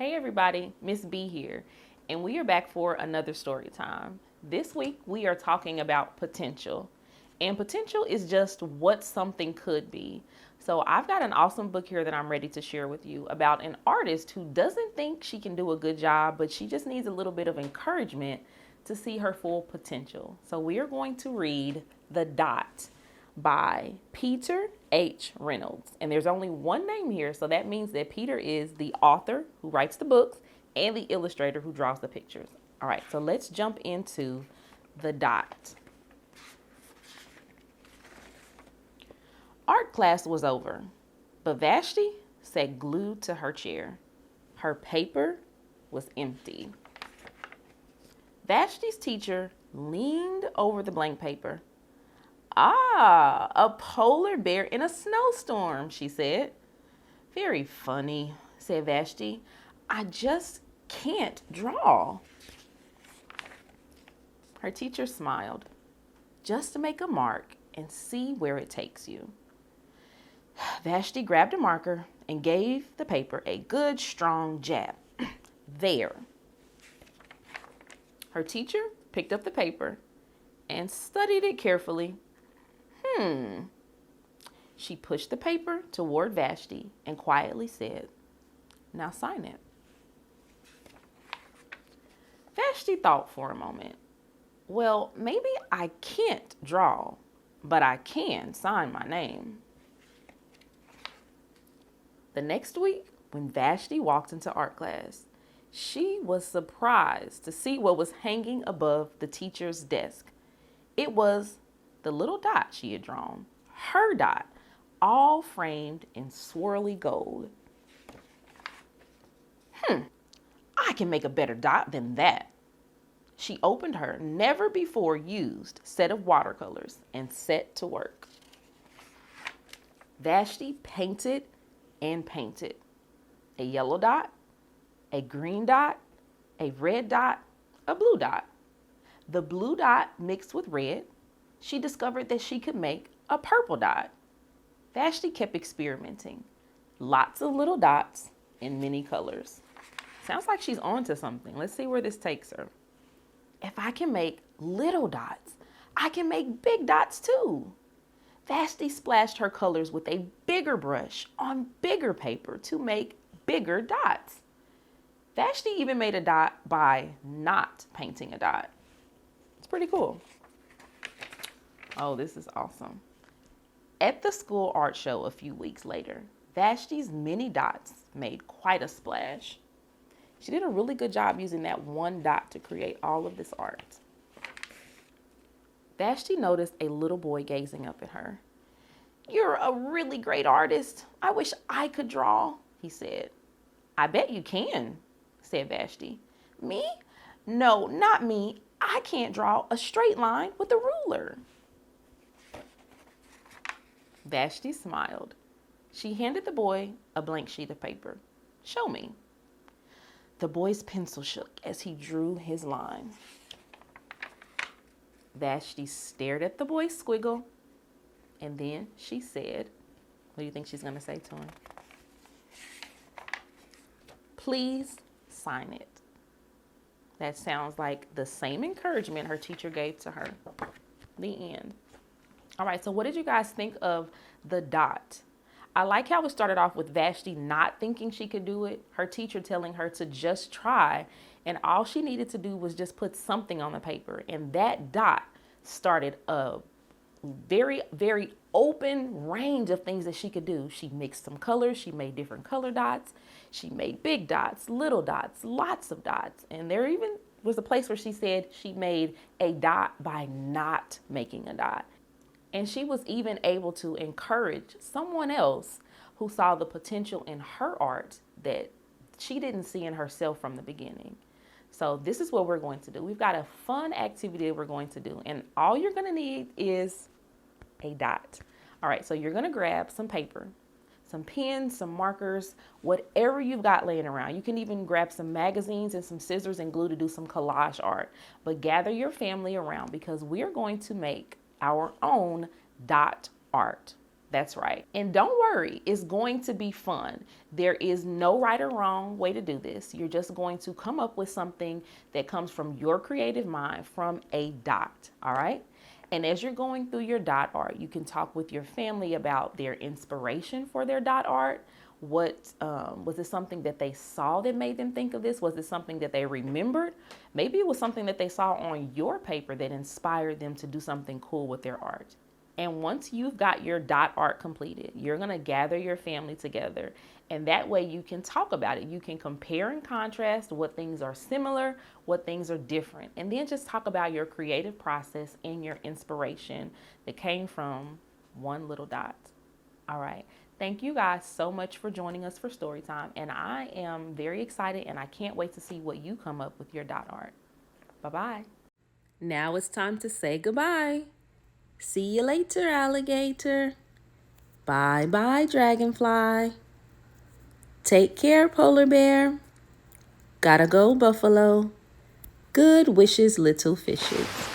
Hey everybody, Miss B here, and we are back for another story time. This week we are talking about potential, and potential is just what something could be. So I've got an awesome book here that I'm ready to share with you about an artist who doesn't think she can do a good job, but she just needs a little bit of encouragement to see her full potential. So we are going to read The Dot by Peter H. Reynolds. And there's only one name here, so that means that Peter is the author who writes the books and the illustrator who draws the pictures. All right, so let's jump into The Dot. Art class was over, but Vashti sat glued to her chair. Her paper was empty. Vashti's teacher leaned over the blank paper. Ah, a polar bear in a snowstorm, she said. Very funny, said Vashti. I just can't draw. Her teacher smiled. Just make a mark and see where it takes you. Vashti grabbed a marker and gave the paper a good strong jab. There. Her teacher picked up the paper and studied it carefully. She pushed the paper toward Vashti and quietly said, now sign it. Vashti thought for a moment. Well, maybe I can't draw, but I can sign my name. The next week, when Vashti walked into art class, she was surprised to see what was hanging above the teacher's desk. It was the little dot she had drawn, her dot, all framed in swirly gold. I can make a better dot than that. She opened her never before used set of watercolors and set to work. Vashti painted and painted. A yellow dot, a green dot, a red dot, a blue dot. The blue dot mixed with red, she discovered that she could make a purple dot. Vashti kept experimenting. Lots of little dots in many colors. Sounds like she's on to something. Let's see where this takes her. If I can make little dots, I can make big dots too. Vashti splashed her colors with a bigger brush on bigger paper to make bigger dots. Vashti even made a dot by not painting a dot. It's pretty cool. Oh, this is awesome. At the school art show a few weeks later, Vashti's many dots made quite a splash. She did a really good job using that one dot to create all of this art. Vashti noticed a little boy gazing up at her. You're a really great artist. I wish I could draw, he said. I bet you can, said Vashti. Me? No, not me. I can't draw a straight line with a ruler. Vashti smiled. She handed the boy a blank sheet of paper. Show me. The boy's pencil shook as he drew his line. Vashti stared at the boy's squiggle, and then she said, what do you think she's going to say to him? Please sign it. That sounds like the same encouragement her teacher gave to her. The end. All right, so what did you guys think of the dot? I like how it started off with Vashti not thinking she could do it, her teacher telling her to just try, and all she needed to do was just put something on the paper. And that dot started a very, very open range of things that she could do. She mixed some colors, she made different color dots, she made big dots, little dots, lots of dots. And there even was a place where she said she made a dot by not making a dot. And she was even able to encourage someone else who saw the potential in her art that she didn't see in herself from the beginning. So this is what we're going to do. We've got a fun activity that we're going to do. And all you're going to need is a dot. All right, so you're going to grab some paper, some pens, some markers, whatever you've got laying around. You can even grab some magazines and some scissors and glue to do some collage art. But gather your family around because we're going to make our own dot art. That's right. And don't worry, it's going to be fun. There is no right or wrong way to do this. You're just going to come up with something that comes from your creative mind from a dot, all right? And as you're going through your dot art, you can talk with your family about their inspiration for their dot art. What was it something that they saw that made them think of this? Was it something that they remembered? Maybe it was something that they saw on your paper that inspired them to do something cool with their art. And once you've got your dot art completed, you're going to gather your family together. And that way you can talk about it. You can compare and contrast what things are similar, what things are different. And then just talk about your creative process and your inspiration that came from one little dot. All right. Thank you guys so much for joining us for story time. And I am very excited and I can't wait to see what you come up with your dot art. Bye-bye. Now it's time to say goodbye. See you later, alligator. Bye-bye, dragonfly. Take care, polar bear. Gotta go, buffalo. Good wishes, little fishes.